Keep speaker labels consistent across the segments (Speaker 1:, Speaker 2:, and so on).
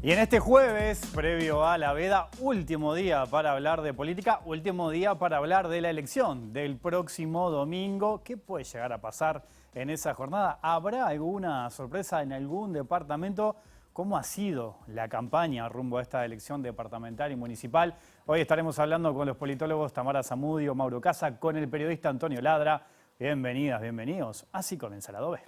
Speaker 1: Y en este jueves, previo a la veda, último día para hablar de política, último día para hablar de la elección del próximo domingo. ¿Qué puede llegar a pasar en esa jornada? ¿Habrá alguna sorpresa en algún departamento? ¿Cómo ha sido la campaña rumbo a esta elección departamental y municipal? Hoy estaremos hablando con los politólogos Tamara Zamudio, Mauro Casa, con el periodista Antonio Ladra. Bienvenidas, bienvenidos. Así comienza la Lado B.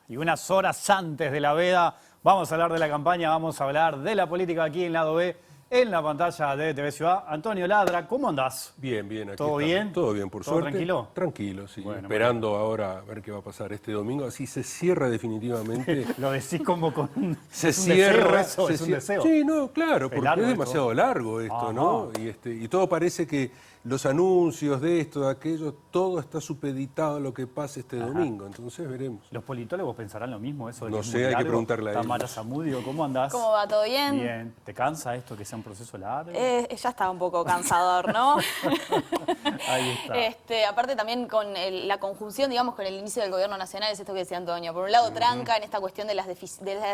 Speaker 1: Y unas horas antes de la veda vamos a hablar de la campaña, vamos a hablar de la política aquí en Lado B, en la pantalla de TV Ciudad. Antonio Ladra, ¿cómo andás?
Speaker 2: Bien, bien. Aquí
Speaker 1: ¿Todo
Speaker 2: estamos.
Speaker 1: bien?
Speaker 2: Todo bien, por
Speaker 1: ¿Todo
Speaker 2: suerte.
Speaker 1: tranquilo?
Speaker 2: Tranquilo, sí.
Speaker 1: Bueno,
Speaker 2: esperando ahora a ver qué va a pasar este domingo. Así se cierra definitivamente.
Speaker 1: Lo decís como con un,
Speaker 2: Se
Speaker 1: es un
Speaker 2: cierra.
Speaker 1: deseo eso, es un deseo.
Speaker 2: Sí, no, claro, porque
Speaker 1: largo
Speaker 2: es
Speaker 1: esto.
Speaker 2: demasiado largo esto, ¿no? Y todo parece que los anuncios de esto, de aquello, todo está supeditado a lo que pase este domingo. Entonces veremos.
Speaker 1: ¿Los politólogos pensarán lo mismo? Eso de
Speaker 2: No
Speaker 1: que es
Speaker 2: sé,
Speaker 1: muy
Speaker 2: hay que
Speaker 1: largo?
Speaker 2: preguntarle a ellos.
Speaker 1: Tamara Zamudio, ¿cómo andás?
Speaker 3: ¿Cómo va? ¿Todo bien?
Speaker 1: Bien. ¿Te cansa esto que sea un proceso largo?
Speaker 3: Ya está un poco cansador, ¿no?
Speaker 1: Ahí está.
Speaker 3: Aparte también con la conjunción, digamos, con el inicio del gobierno nacional, es esto que decía Antonio. Por un lado, tranca en esta cuestión de las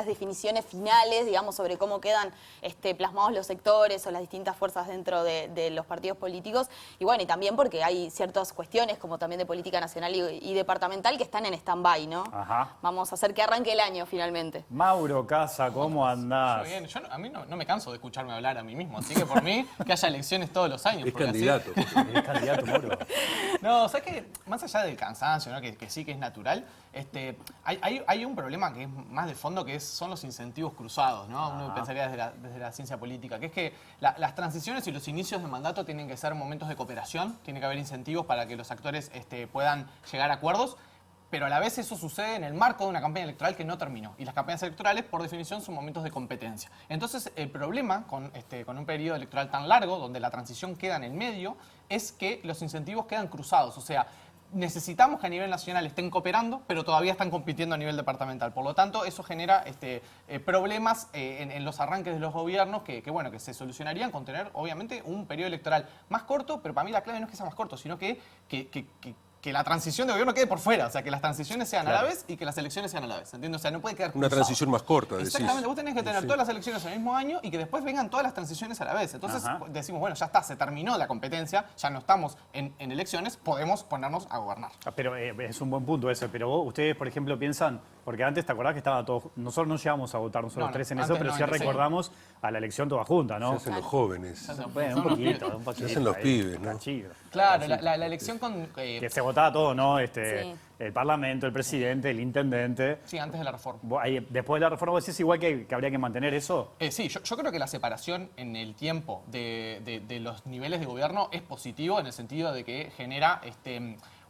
Speaker 3: definiciones finales, digamos, sobre cómo quedan plasmados los sectores o las distintas fuerzas dentro de los partidos políticos. Y bueno, y también porque hay ciertas cuestiones, como también de política nacional y departamental, que están en stand-by, ¿no?
Speaker 1: Ajá.
Speaker 3: Vamos a hacer que arranque el año, finalmente.
Speaker 1: Mauro Casa, ¿cómo andás?
Speaker 4: Bien, a mí no me canso de escucharme hablar a mí mismo, así que por mí que haya elecciones todos los años.
Speaker 2: Es
Speaker 4: porque
Speaker 2: candidato.
Speaker 1: Es candidato, Mauro.
Speaker 4: No, ¿sabes qué? Más allá del cansancio, ¿no? que sí que es natural, hay un problema que es más de fondo, que son los incentivos cruzados, ¿no? Uno pensaría desde la ciencia política, que es que las transiciones y los inicios de mandato tienen que ser momentos de cooperación, tiene que haber incentivos para que los actores puedan llegar a acuerdos. Pero a la vez eso sucede en el marco de una campaña electoral que no terminó. Y las campañas electorales, por definición, son momentos de competencia. Entonces, el problema con un periodo electoral tan largo, donde la transición queda en el medio, es que los incentivos quedan cruzados. O sea, necesitamos que a nivel nacional estén cooperando, pero todavía están compitiendo a nivel departamental. Por lo tanto, eso genera problemas en los arranques de los gobiernos que se solucionarían con tener, obviamente, un periodo electoral más corto, pero para mí la clave no es que sea más corto, sino que la transición de gobierno quede por fuera, o sea, que las transiciones sean a la vez y que las elecciones sean a la vez, ¿entiendes? O sea, no puede quedar cruzado.
Speaker 2: Una transición más corta, decís.
Speaker 4: Exactamente, vos tenés que tener todas las elecciones al mismo año y que después vengan todas las transiciones a la vez. Entonces decimos, bueno, ya está, se terminó la competencia, ya no estamos en elecciones, podemos ponernos a gobernar.
Speaker 1: Pero es un buen punto ese. Pero ustedes, por ejemplo, piensan, porque antes te acordás que estaba todo, nosotros no llegamos a votar nosotros tres en eso, pero sí recordamos a la elección toda junta, ¿no?
Speaker 2: Se hacen los jóvenes.
Speaker 1: Bueno, un poquito.
Speaker 2: Se hacen los pibes, ¿no?
Speaker 4: Claro, la elección con...
Speaker 1: que se votaba todo, ¿no?
Speaker 3: Sí.
Speaker 1: El Parlamento, el presidente, el intendente.
Speaker 4: Sí, antes de la reforma.
Speaker 1: Después de la reforma, ¿vos decís igual que habría que mantener eso?
Speaker 4: Sí, yo creo que la separación en el tiempo de los niveles de gobierno es positivo en el sentido de que genera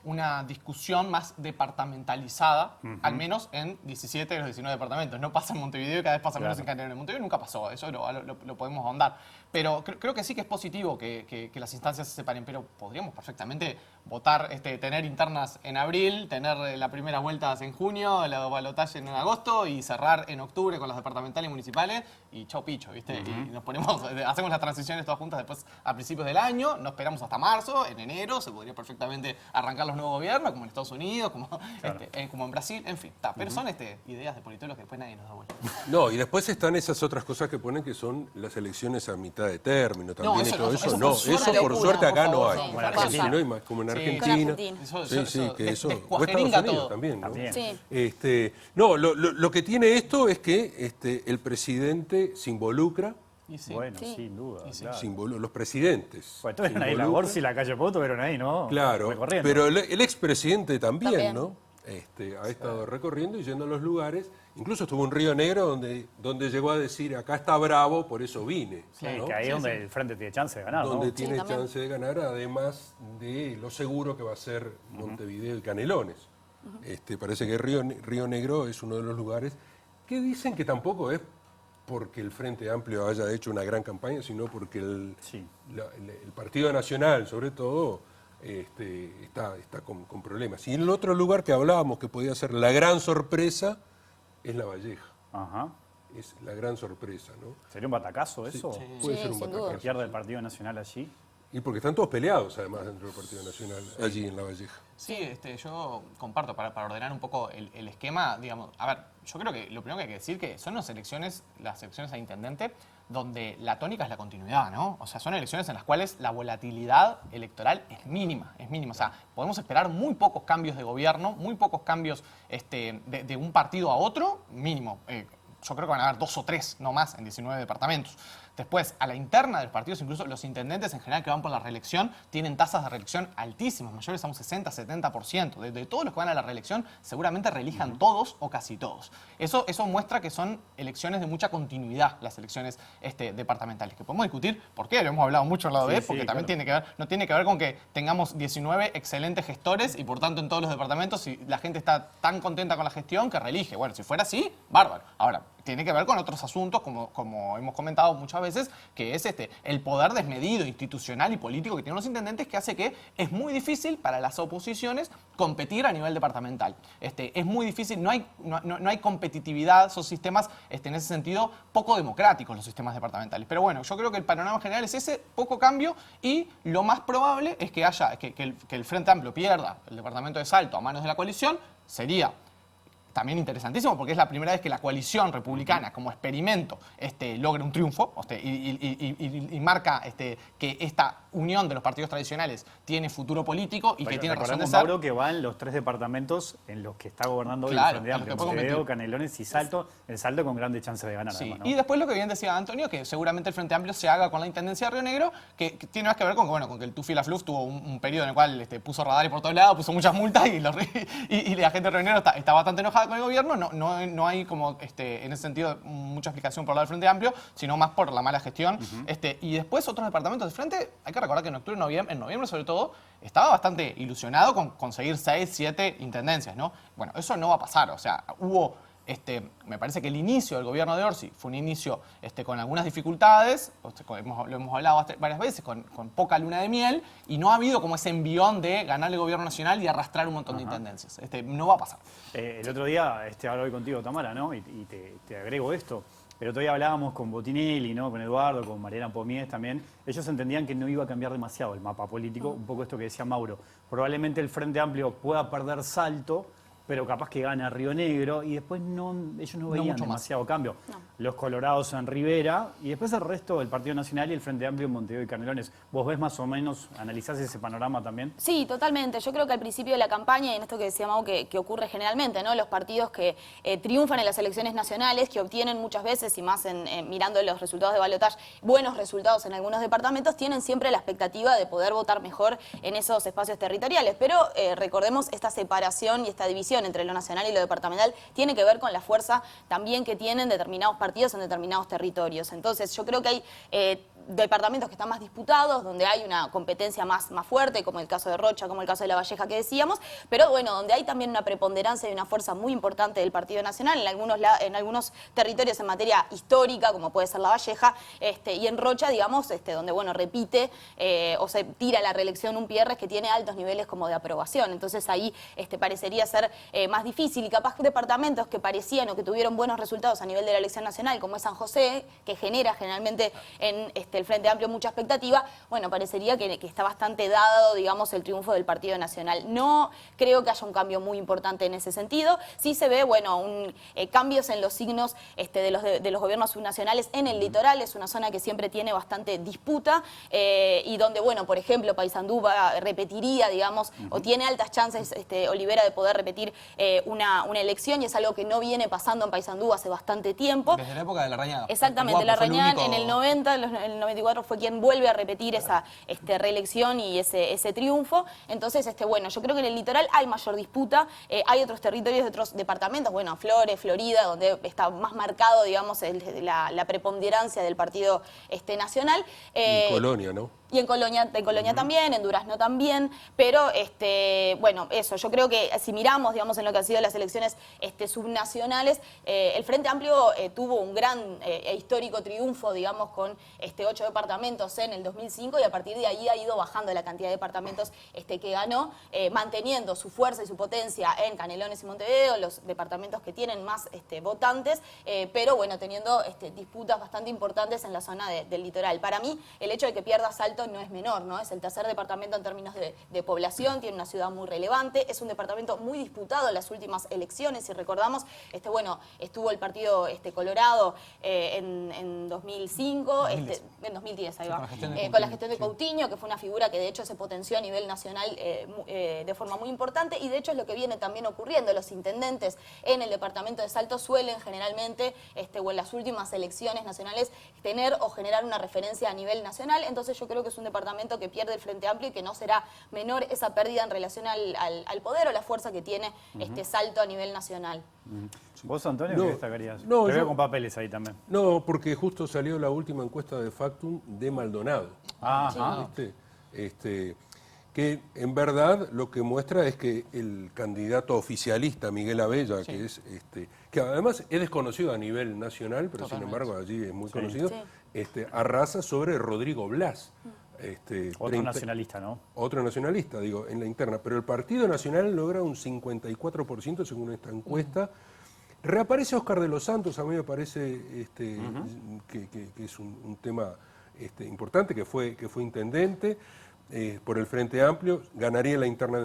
Speaker 4: una discusión más departamentalizada, al menos en 17 de los 19 departamentos. No pasa en Montevideo y cada vez pasa menos en Canarias. En Montevideo nunca pasó, eso lo podemos ahondar. Pero creo que sí que es positivo que las instancias se separen, pero podríamos perfectamente votar, tener internas en abril, tener la primera vuelta en junio, la balotaje en agosto y cerrar en octubre con las departamentales y municipales y chau picho, ¿viste? Y nos ponemos, hacemos las transiciones todas juntas después a principios del año, no esperamos hasta marzo, en enero se podría perfectamente arrancar los nuevos gobiernos, como en Estados Unidos, como en Brasil, en fin. Pero son ideas de politólogos que después nadie nos da vuelta.
Speaker 2: No, y después están esas otras cosas que ponen que son las elecciones a mitad de término también y todo eso. No, eso por suerte acá no hay.
Speaker 3: Sí,
Speaker 2: Como en Argentina, ¿no? Como en Argentina. Sí, que eso. O Estados Unidos también, ¿no?
Speaker 3: Sí.
Speaker 2: No, lo que tiene esto es que el presidente se involucra
Speaker 4: Y sí.
Speaker 1: Bueno,
Speaker 3: Sí.
Speaker 1: sin duda,
Speaker 4: Y sí.
Speaker 1: claro.
Speaker 2: Los presidentes.
Speaker 1: Pues estuvieron
Speaker 2: se
Speaker 1: ahí la
Speaker 2: involucran.
Speaker 1: Borsi y la calle Pou, estuvieron ahí, ¿no?
Speaker 2: Claro,
Speaker 1: Recorriendo.
Speaker 2: pero el expresidente también,
Speaker 3: También.
Speaker 2: ¿no? Ha estado recorriendo y yendo a los lugares. Incluso estuvo en Río Negro donde llegó a decir, acá está bravo, por eso vine.
Speaker 1: Sí,
Speaker 2: ¿no?
Speaker 1: que ahí es donde el frente tiene chance de ganar,
Speaker 2: Donde
Speaker 1: ¿no?
Speaker 2: tiene
Speaker 3: también.
Speaker 2: chance de ganar, además de lo seguro que va a ser Montevideo y Canelones. Parece que Río Negro es uno de los lugares que dicen que tampoco es porque el Frente Amplio haya hecho una gran campaña, sino porque el Partido Nacional, sobre todo, está con problemas. Y el otro lugar que hablábamos que podía ser la gran sorpresa es La Valleja.
Speaker 1: Ajá.
Speaker 2: Es la gran sorpresa, ¿no?
Speaker 1: ¿Sería un batacazo eso?
Speaker 2: Puede
Speaker 3: Sí,
Speaker 2: ser un
Speaker 3: sin duda.
Speaker 1: Que
Speaker 2: batacazo.
Speaker 1: pierde el Partido Nacional allí.
Speaker 2: Y porque están todos peleados, además, dentro del Partido Nacional, allí en La Valleja.
Speaker 4: Sí, yo comparto, para ordenar un poco el esquema, digamos, a ver, yo creo que lo primero que hay que decir que son las elecciones a intendente, donde la tónica es la continuidad, ¿no? O sea, son elecciones en las cuales la volatilidad electoral es mínima, es mínima. O sea, podemos esperar muy pocos cambios de gobierno, muy pocos cambios de un partido a otro, mínimo. Yo creo que van a haber 2 o 3, no más, en 19 departamentos. Después, a la interna de los partidos, incluso los intendentes en general que van por la reelección, tienen tasas de reelección altísimas, mayores a un 60-70%. De todos los que van a la reelección, seguramente reelijan todos o casi todos. Eso muestra que son elecciones de mucha continuidad, las elecciones departamentales. Que podemos discutir por qué, lo hemos hablado mucho al lado
Speaker 1: Sí,
Speaker 4: B,
Speaker 1: sí,
Speaker 4: porque también
Speaker 1: claro.
Speaker 4: no tiene que ver con que tengamos 19 excelentes gestores y por tanto en todos los departamentos si la gente está tan contenta con la gestión que reelige. Bueno, si fuera así, bárbaro. Ahora, tiene que ver con otros asuntos, como hemos comentado muchas veces, que es el poder desmedido, institucional y político que tienen los intendentes, que hace que es muy difícil para las oposiciones competir a nivel departamental. Es muy difícil, no hay competitividad, son sistemas en ese sentido poco democráticos los sistemas departamentales. Pero bueno, yo creo que el panorama general es ese, poco cambio, y lo más probable es que el Frente Amplio pierda el departamento de Salto a manos de la coalición. Sería también interesantísimo porque es la primera vez que la coalición republicana como experimento logra un triunfo y marca que esta unión de los partidos tradicionales tiene futuro político y que tiene razón de
Speaker 1: Recordemos,
Speaker 4: ser.
Speaker 1: Mauro, que van los 3 departamentos en los que está gobernando hoy
Speaker 4: Claro,
Speaker 1: el Frente
Speaker 4: en los que
Speaker 1: Amplio,
Speaker 4: puede
Speaker 1: Montevideo,
Speaker 4: competir.
Speaker 1: Canelones y Salto, el Salto con grandes chances de ganar.
Speaker 4: Sí,
Speaker 1: Además, ¿no?
Speaker 4: y después lo que bien decía Antonio, que seguramente el Frente Amplio se haga con la Intendencia de Río Negro, que tiene más que ver con que el Tufi Lafluf tuvo un periodo en el cual puso radares por todos lados, puso muchas multas y la gente de Río Negro está bastante enojada con el gobierno. No hay como en ese sentido mucha explicación por el lado del Frente Amplio, sino más por la mala gestión. Y después otros departamentos del Frente, hay que recordar que en octubre, en noviembre sobre todo, estaba bastante ilusionado con conseguir 6, 7 intendencias, ¿no? Bueno, eso no va a pasar, o sea, hubo me parece que el inicio del gobierno de Orsi fue un inicio con algunas dificultades, lo hemos hablado varias veces, con poca luna de miel, y no ha habido como ese envión de ganar el gobierno nacional y arrastrar un montón de intendencias. No va a pasar.
Speaker 1: El otro día, hablo hoy contigo, Tamara, ¿no? Y te agrego esto. El otro día hablábamos con Botinelli, ¿no? Con Eduardo, con Mariana Pomies también. Ellos entendían que no iba a cambiar demasiado el mapa político, un poco esto que decía Mauro. Probablemente el Frente Amplio pueda perder Salto, pero capaz que gana Río Negro, y después ellos no veían
Speaker 4: mucho más.
Speaker 1: demasiado cambio.
Speaker 3: No.
Speaker 1: Los colorados en Rivera, y después el resto del Partido Nacional y el Frente Amplio en Montevideo y Canelones. ¿Vos ves más o menos, analizás ese panorama también?
Speaker 3: Sí, totalmente. Yo creo que al principio de la campaña, y en esto que decía Mau, que ocurre generalmente, ¿no? Los partidos que triunfan en las elecciones nacionales, que obtienen muchas veces, y más mirando los resultados de balotaje, buenos resultados en algunos departamentos, tienen siempre la expectativa de poder votar mejor en esos espacios territoriales. Pero recordemos, esta separación y esta división entre lo nacional y lo departamental tiene que ver con la fuerza también que tienen determinados partidos en determinados territorios. Entonces, yo creo que hay departamentos que están más disputados, donde hay una competencia más fuerte, como el caso de Rocha, como el caso de La Valleja que decíamos, pero bueno, donde hay también una preponderancia y una fuerza muy importante del Partido Nacional, en algunos territorios en materia histórica, como puede ser La Valleja, y en Rocha, digamos, donde, bueno, repite o se tira la reelección un Pierres que tiene altos niveles como de aprobación. Entonces ahí parecería ser más difícil, y capaz departamentos que parecían o que tuvieron buenos resultados a nivel de la elección nacional, como es San José, que genera generalmente en el Frente Amplio mucha expectativa, bueno, parecería que está bastante dado, digamos, el triunfo del Partido Nacional. No creo que haya un cambio muy importante en ese sentido. Sí se ve, bueno, cambios en los signos de los gobiernos subnacionales en el litoral. Es una zona que siempre tiene bastante disputa y donde, bueno, por ejemplo, Paysandú repetiría, digamos, o tiene altas chances, Olivera, de poder repetir una elección, y es algo que no viene pasando en Paysandú hace bastante tiempo.
Speaker 4: Desde la época de Larrañaga.
Speaker 3: Exactamente, Larrañaga en el 90, en el 94 fue quien vuelve a repetir esa reelección y ese triunfo. Entonces, bueno, yo creo que en el litoral hay mayor disputa, hay otros territorios de otros departamentos, bueno, Flores, Florida, donde está más marcado, digamos, la preponderancia del Partido Nacional.
Speaker 2: Y Colonia, ¿no?
Speaker 3: Y en Colonia también, en Durazno también, pero bueno, eso, yo creo que si miramos, digamos, en lo que han sido las elecciones subnacionales, el Frente Amplio tuvo un gran e histórico triunfo, digamos, con 8 departamentos en el 2005, y a partir de ahí ha ido bajando la cantidad de departamentos que ganó, manteniendo su fuerza y su potencia en Canelones y Montevideo, los departamentos que tienen más votantes, pero bueno, teniendo disputas bastante importantes en la zona del litoral. Para mí, el hecho de que pierda Salto no es menor, ¿no? Es el tercer departamento en términos de población, tiene una ciudad muy relevante, es un departamento muy disputado en las últimas elecciones. Si recordamos, bueno, estuvo el Partido Colorado en 2005, en 2010, ahí va, con la gestión de Coutinho, que fue una figura que de hecho se potenció a nivel nacional de forma muy importante, y de hecho es lo que viene también ocurriendo. Los intendentes en el departamento de Salto suelen generalmente, o en las últimas elecciones nacionales, tener o generar una referencia a nivel nacional. Entonces yo creo que es un departamento que pierde el Frente Amplio y que no será menor esa pérdida en relación al poder o la fuerza que tiene Salto a nivel nacional.
Speaker 1: ¿Vos, Antonio, qué destacarías?
Speaker 2: No,
Speaker 1: Te veo con papeles ahí también.
Speaker 2: No, porque justo salió la última encuesta de Factum de Maldonado.
Speaker 1: Ajá.
Speaker 2: Que en verdad lo que muestra es que el candidato oficialista, Miguel Abella, que además es desconocido a nivel nacional, pero sin embargo allí es muy conocido, arrasa sobre Rodrigo Blas.
Speaker 1: Otro nacionalista, ¿no?
Speaker 2: Otro nacionalista, digo, en la interna. Pero el Partido Nacional logra un 54% según esta encuesta. Reaparece Óscar de los Santos, a mí me parece que es un tema importante, que fue intendente por el Frente Amplio, ganaría la interna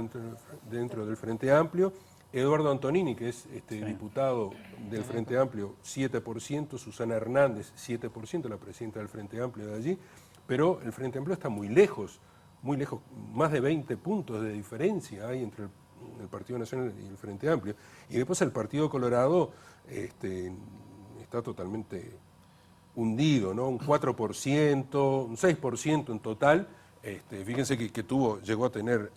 Speaker 2: dentro del Frente Amplio. Eduardo Antonini, que es diputado del Frente Amplio, 7%, Susana Hernández, 7%, la presidenta del Frente Amplio de allí, pero el Frente Amplio está muy lejos, más de 20 puntos de diferencia hay entre el Partido Nacional y el Frente Amplio. Y después el Partido Colorado está totalmente hundido, ¿no? Un 4%, un 6% en total. Fíjense que llegó a tener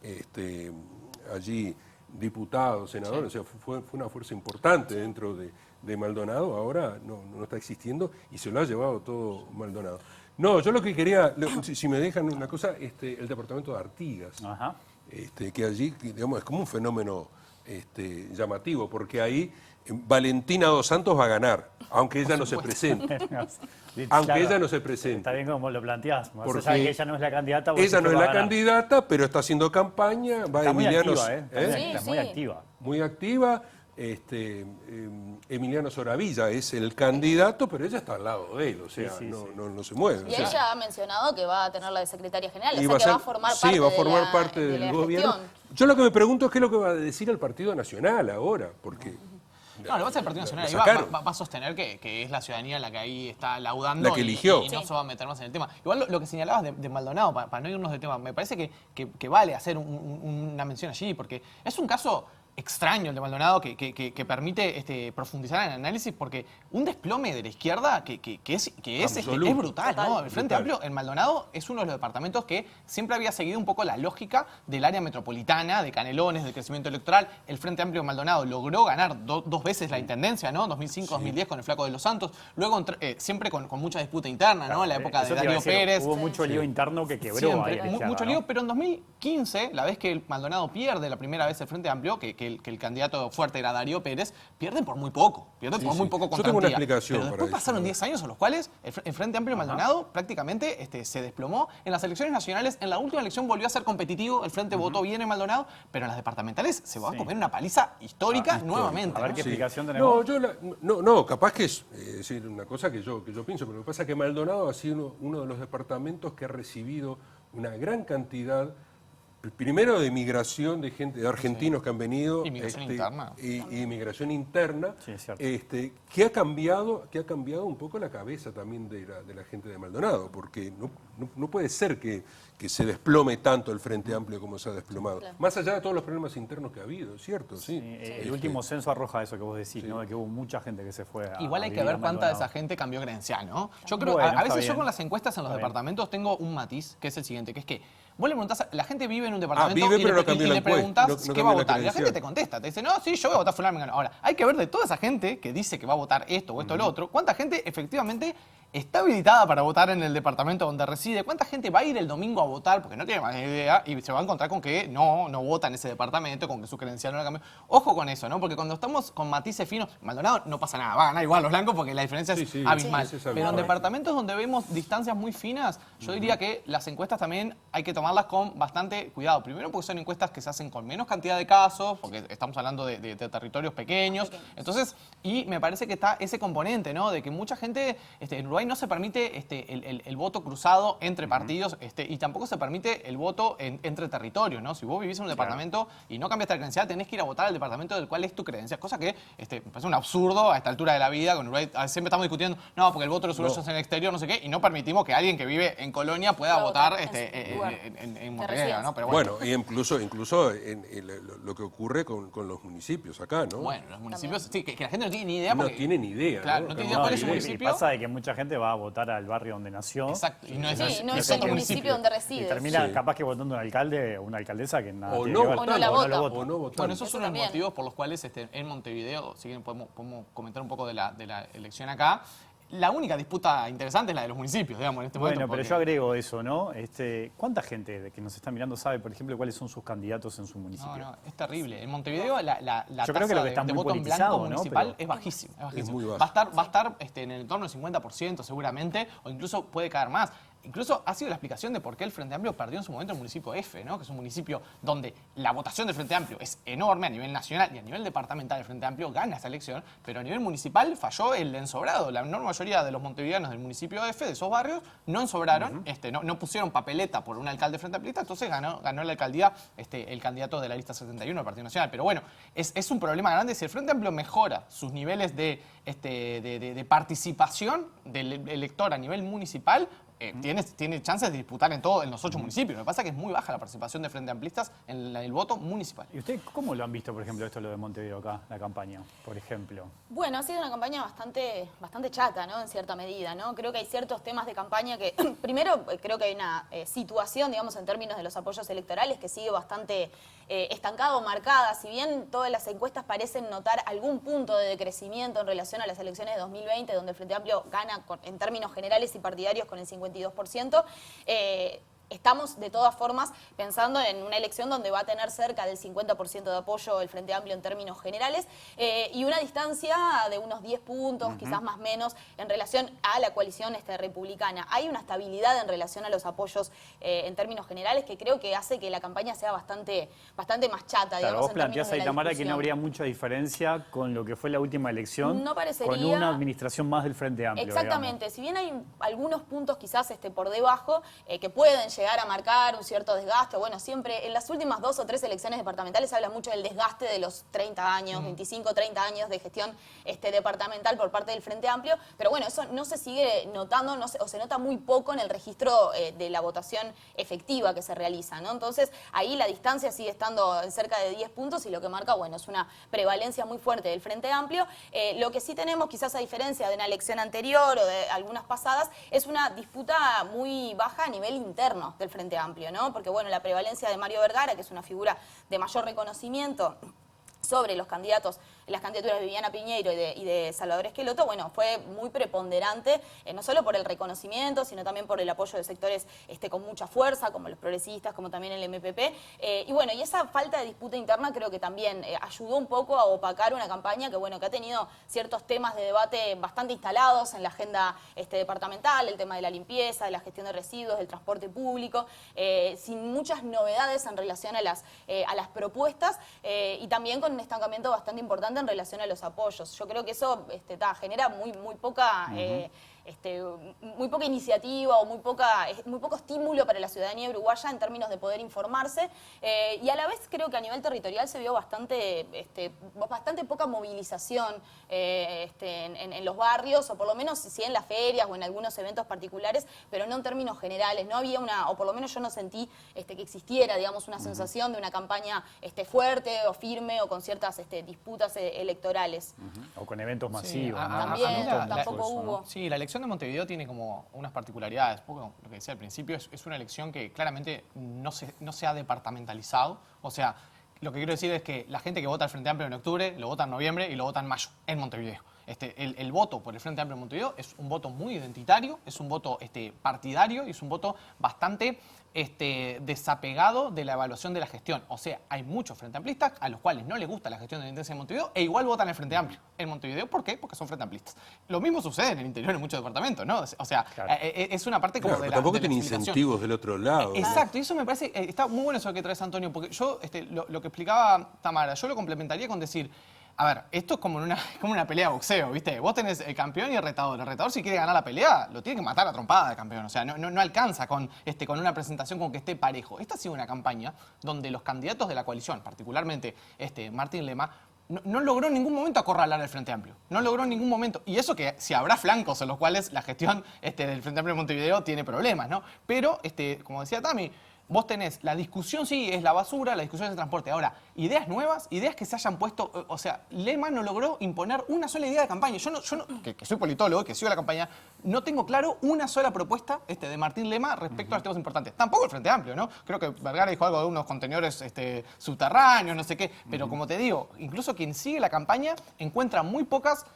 Speaker 2: allí diputados, senadores, o sea, fue una fuerza importante dentro de Maldonado, ahora no está existiendo y se lo ha llevado todo Maldonado. No, yo lo que quería, si me dejan una cosa, el departamento de Artigas,
Speaker 1: Ajá.
Speaker 2: Que allí, digamos, es como un fenómeno llamativo, porque ahí Valentina Dos Santos va a ganar, aunque ella no se presente. Aunque ella no se presente.
Speaker 1: Está bien como lo planteás.
Speaker 2: Porque
Speaker 1: que ella no es la candidata.
Speaker 2: Ella no es la candidata, pero está haciendo campaña. Va
Speaker 1: está
Speaker 2: Emiliano,
Speaker 1: muy activa, Está muy activa.
Speaker 2: Muy activa. Emiliano Soravilla es el candidato, pero ella está al lado de él, o sea, no se mueve.
Speaker 3: Y ella ha mencionado que va a tener la de secretaria general, o
Speaker 2: Y
Speaker 3: sea que va a formar parte,
Speaker 2: va a formar parte
Speaker 3: de
Speaker 2: del
Speaker 3: la
Speaker 2: gobierno.
Speaker 3: gestión.
Speaker 2: Yo lo que me pregunto es qué es lo que va a decir el Partido Nacional ahora, porque...
Speaker 4: No, lo que pasa es que el Partido Nacional ahí va a sostener que es la ciudadanía la que ahí está laudando
Speaker 2: la que eligió.
Speaker 4: y no se va a meter más en el tema. Igual lo que señalabas de Maldonado, para no irnos del tema, me parece que vale hacer una mención allí, porque es un caso extraño el de Maldonado que permite profundizar en el análisis, porque un desplome de la izquierda que es brutal, ¿no? El Frente Amplio en Maldonado es uno de los departamentos que siempre había seguido un poco la lógica del área metropolitana, de Canelones, del crecimiento electoral. El Frente Amplio en Maldonado logró ganar dos veces la intendencia, ¿no? 2005-2010 con el Flaco de los Santos, luego siempre con mucha disputa interna, ¿no? En la época de Darío Pérez.
Speaker 1: Hubo mucho lío interno que quebró
Speaker 4: siempre,
Speaker 1: ahí a la izquierda,
Speaker 4: mucho lío, pero en 2015, la vez que el Maldonado pierde la primera vez el Frente Amplio, que que el candidato fuerte era Darío Pérez, pierden por muy poco. Pierden por muy poco
Speaker 2: Yo
Speaker 4: contra
Speaker 2: tengo una
Speaker 4: Antía.
Speaker 2: explicación
Speaker 4: Pero después
Speaker 2: para
Speaker 4: pasaron
Speaker 2: eso.
Speaker 4: 10 años en los cuales el Frente Amplio Maldonado prácticamente se desplomó. En las elecciones nacionales, en la última elección volvió a ser competitivo, el Frente votó bien en Maldonado, pero en las departamentales se va a comer una paliza histórica nuevamente.
Speaker 1: A ver
Speaker 4: ¿no?
Speaker 1: qué
Speaker 2: Sí.
Speaker 1: explicación tenemos.
Speaker 2: No, capaz que es decir, una cosa que yo pienso, pero lo que pasa es que Maldonado ha sido uno de los departamentos que ha recibido una gran cantidad, primero de migración de gente, de argentinos que han venido,
Speaker 4: Inmigración interna.
Speaker 2: y migración interna,
Speaker 1: Sí, es cierto.
Speaker 2: que ha cambiado un poco la cabeza también de la gente de Maldonado, porque no puede ser que se desplome tanto el Frente Amplio como se ha desplomado.
Speaker 3: Claro.
Speaker 2: Más allá de todos los problemas internos que ha habido, ¿cierto? Sí.
Speaker 1: El último censo arroja eso que vos decís, ¿no? De que hubo mucha gente que se fue a
Speaker 4: Igual hay que
Speaker 1: vivir a
Speaker 4: ver cuánta de esa
Speaker 1: Maldonado.
Speaker 4: gente cambió credencial, ¿no? Yo creo,
Speaker 1: Bueno,
Speaker 4: a
Speaker 1: está
Speaker 4: veces yo
Speaker 1: bien.
Speaker 4: con las encuestas en los
Speaker 1: Está bien.
Speaker 4: departamentos tengo un matiz, que es el siguiente, que es que vos le preguntás, la gente vive en un departamento
Speaker 2: vive,
Speaker 4: y,
Speaker 2: pero
Speaker 4: le,
Speaker 2: no cambió
Speaker 4: y
Speaker 2: la
Speaker 4: le
Speaker 2: encuesta,
Speaker 4: preguntás
Speaker 2: no
Speaker 4: qué
Speaker 2: cambió
Speaker 4: va a
Speaker 2: la
Speaker 4: votar. Y la gente
Speaker 2: credencial.
Speaker 4: te contesta, te dice, no, sí, yo voy a votar fulano. Ahora, hay que ver de toda esa gente que dice que va a votar esto o esto o lo otro, cuánta gente efectivamente está habilitada para votar en el departamento donde reside, cuánta gente va a ir el domingo a votar porque no tiene más idea y se va a encontrar con que no vota en ese departamento, con que su credencial no la cambió. Ojo con eso, ¿no? Porque cuando estamos con matices finos, Maldonado no pasa nada, va a ganar igual los blancos porque la diferencia es
Speaker 2: Sí,
Speaker 4: abismal.
Speaker 2: sí, es
Speaker 4: Pero
Speaker 2: abismal.
Speaker 4: en departamentos donde vemos distancias muy finas, yo diría que las encuestas también hay que tomarlas con bastante cuidado. Primero porque son encuestas que se hacen con menos cantidad de casos, porque estamos hablando de territorios pequeños. Entonces, y me parece que está ese componente, ¿no? De que mucha gente, en Uruguay no se permite el voto cruzado entre partidos y tampoco se permite el voto entre territorios, ¿no? Si vos vivís en un departamento y no cambiaste la credencial, tenés que ir a votar al departamento del cual es tu credencial. Cosa que me parece un absurdo a esta altura de la vida. Con Uruguay siempre estamos discutiendo, no, porque el voto de los uruguayos es en el exterior, no sé qué, y no permitimos que alguien que vive en Colonia pueda
Speaker 3: Pueda
Speaker 4: votar
Speaker 3: votar en su lugar
Speaker 4: en
Speaker 3: de
Speaker 4: Montevideo, ¿no?
Speaker 3: residencia.
Speaker 4: Pero bueno.
Speaker 2: Bueno, y incluso lo que ocurre con los municipios acá, ¿no?
Speaker 4: Bueno, los municipios, sí, que la gente no tiene ni idea.
Speaker 2: No
Speaker 4: porque,
Speaker 2: tiene ni idea.
Speaker 4: Claro, no tiene idea cuál es su
Speaker 1: y
Speaker 4: municipio.
Speaker 1: pasa de que mucha gente va a votar al barrio donde nació.
Speaker 4: Exacto, y no es,
Speaker 3: Sí, no es
Speaker 1: el
Speaker 3: otro municipio donde
Speaker 1: Y
Speaker 3: reside.
Speaker 1: termina
Speaker 2: Sí.
Speaker 1: capaz que votando un alcalde o una alcaldesa que nada
Speaker 2: O
Speaker 1: tiene
Speaker 2: no
Speaker 1: que ver.
Speaker 2: votando,
Speaker 3: O no la vota.
Speaker 2: o no votando.
Speaker 4: Bueno, esos
Speaker 3: Eso
Speaker 4: son los
Speaker 3: también.
Speaker 4: motivos por los cuales en Montevideo, si bien podemos comentar un poco de la elección acá, la única disputa interesante es la de los municipios, digamos, en este momento.
Speaker 1: Bueno, pero
Speaker 4: porque-
Speaker 1: yo agrego eso, ¿no? ¿Cuánta gente de que nos está mirando sabe, por ejemplo, cuáles son sus candidatos en su municipio?
Speaker 4: No, es terrible. En Montevideo la
Speaker 1: Yo creo que
Speaker 4: tasa
Speaker 1: lo que está
Speaker 4: de
Speaker 1: muy
Speaker 4: voto en
Speaker 1: politizado,
Speaker 4: blanco
Speaker 1: ¿no?
Speaker 4: municipal
Speaker 1: Pero-
Speaker 4: es bajísimo. Es bajísimo.
Speaker 2: muy bajo.
Speaker 4: Va a estar en el entorno del 50% seguramente, o incluso puede caer más. Incluso ha sido la explicación de por qué el Frente Amplio perdió en su momento el municipio F, ¿no? Que es un municipio donde la votación del Frente Amplio es enorme a nivel nacional y a nivel departamental el Frente Amplio gana esta elección, pero a nivel municipal falló el ensobrado. La enorme mayoría de los montevideanos del municipio F, de esos barrios, no ensobraron, no pusieron papeleta por un alcalde Frente Amplista, entonces ganó la alcaldía el candidato de la lista 71 del Partido Nacional. Pero bueno, es un problema grande. Si el Frente Amplio mejora sus niveles de participación del elector a nivel municipal, tiene chances de disputar en los 8 municipios. Lo que pasa es que es muy baja la participación de Frente Amplistas en el voto municipal.
Speaker 1: ¿Y ustedes cómo lo han visto, por ejemplo, esto lo de Montevideo acá, la campaña, por ejemplo?
Speaker 3: Bueno, ha sido una campaña bastante chata, ¿no? En cierta medida, ¿no? Creo que hay ciertos temas de campaña que, primero, creo que hay una situación, digamos, en términos de los apoyos electorales que sigue bastante estancada o marcada. Si bien todas las encuestas parecen notar algún punto de decrecimiento en relación a las elecciones de 2020, donde el Frente Amplio gana en términos generales y partidarios con el 52%, estamos de todas formas pensando en una elección donde va a tener cerca del 50% de apoyo el Frente Amplio en términos generales y una distancia de unos 10 puntos, quizás más menos, en relación a la coalición republicana. Hay una estabilidad en relación a los apoyos en términos generales que creo que hace que la campaña sea bastante más chata.
Speaker 1: Claro,
Speaker 3: digamos,
Speaker 1: vos
Speaker 3: en términos
Speaker 1: planteás
Speaker 3: de
Speaker 1: ahí,
Speaker 3: la
Speaker 1: Tamara, que
Speaker 3: discusión.
Speaker 1: no habría mucha diferencia con lo que fue la última elección,
Speaker 3: No parecería.
Speaker 1: con una administración más del Frente Amplio.
Speaker 3: Exactamente, si bien hay algunos puntos quizás por debajo que pueden llegar a marcar un cierto desgaste, bueno, siempre en las últimas 2 o 3 elecciones departamentales se habla mucho del desgaste de los 30 años, 25, 30 años de gestión departamental por parte del Frente Amplio, pero bueno, eso no se sigue notando o se nota muy poco en el registro de la votación efectiva que se realiza, ¿no? Entonces ahí la distancia sigue estando en cerca de 10 puntos y lo que marca, bueno, es una prevalencia muy fuerte del Frente Amplio. Lo que sí tenemos, quizás a diferencia de una elección anterior o de algunas pasadas, es una disputa muy baja a nivel interno del Frente Amplio, ¿no? Porque, bueno, la prevalencia de Mario Vergara, que es una figura de mayor reconocimiento sobre los candidatos, las candidaturas de Viviana Piñeiro y de Salvador Esqueloto, bueno, fue muy preponderante, no solo por el reconocimiento, sino también por el apoyo de sectores con mucha fuerza, como los progresistas, como también el MPP. Y bueno, y esa falta de disputa interna creo que también ayudó un poco a opacar una campaña que, bueno, que ha tenido ciertos temas de debate bastante instalados en la agenda departamental, el tema de la limpieza, de la gestión de residuos, del transporte público, sin muchas novedades en relación a las propuestas y también con un estancamiento bastante importante en relación a los apoyos. Yo creo que eso genera muy poca... muy poca iniciativa o muy poco estímulo para la ciudadanía uruguaya en términos de poder informarse y a la vez creo que a nivel territorial se vio bastante poca movilización en los barrios, o por lo menos sí en las ferias o en algunos eventos particulares, pero no en términos generales. No había o por lo menos yo no sentí que existiera, digamos, una sensación de una campaña fuerte o firme o con ciertas disputas electorales.
Speaker 1: O con eventos masivos.
Speaker 3: Sí, también, tampoco
Speaker 1: eso,
Speaker 3: hubo.
Speaker 1: ¿no?
Speaker 4: Sí, la elección de Montevideo tiene como unas particularidades. Un poco lo que decía al principio, es una elección que claramente no se ha departamentalizado. O sea, lo que quiero decir es que la gente que vota al Frente Amplio en octubre, lo vota en noviembre y lo vota en mayo, en Montevideo. El voto por el Frente Amplio en Montevideo es un voto muy identitario, es un voto partidario y es un voto bastante desapegado de la evaluación de la gestión. O sea, hay muchos Frente Amplistas a los cuales no les gusta la gestión de la Intendencia de Montevideo e igual votan el Frente Amplio en Montevideo. ¿Por qué? Porque son Frente Amplistas. Lo mismo sucede en el interior en muchos departamentos, ¿no? O sea, claro, es una parte como de la
Speaker 2: tampoco
Speaker 4: de la
Speaker 2: tiene
Speaker 4: explicación.
Speaker 2: incentivos del otro lado.
Speaker 4: Exacto, y eso me parece, está muy bueno eso que traes, Antonio, porque yo, lo que explicaba Tamara, yo lo complementaría con decir, a ver, esto es como una pelea de boxeo, ¿viste? Vos tenés el campeón y el retador. El retador, si quiere ganar la pelea, lo tiene que matar a trompada de campeón. O sea, no alcanza con una presentación con que esté parejo. Esta ha sido una campaña donde los candidatos de la coalición, particularmente Martín Lema, no logró en ningún momento acorralar al Frente Amplio. No logró en ningún momento. Y eso que si habrá flancos en los cuales la gestión del Frente Amplio de Montevideo tiene problemas, ¿no? Pero, como decía Tami, vos tenés, la discusión sí es la basura, la discusión es el transporte. Ahora, ideas nuevas, ideas que se hayan puesto, o sea, Lema no logró imponer una sola idea de campaña. Yo no que soy politólogo, que sigo la campaña, no tengo claro una sola propuesta de Martín Lema respecto a los temas importantes. Tampoco el Frente Amplio, ¿no? Creo que Vergara dijo algo de unos contenedores subterráneos, no sé qué. Pero como te digo, incluso quien sigue la campaña encuentra muy pocas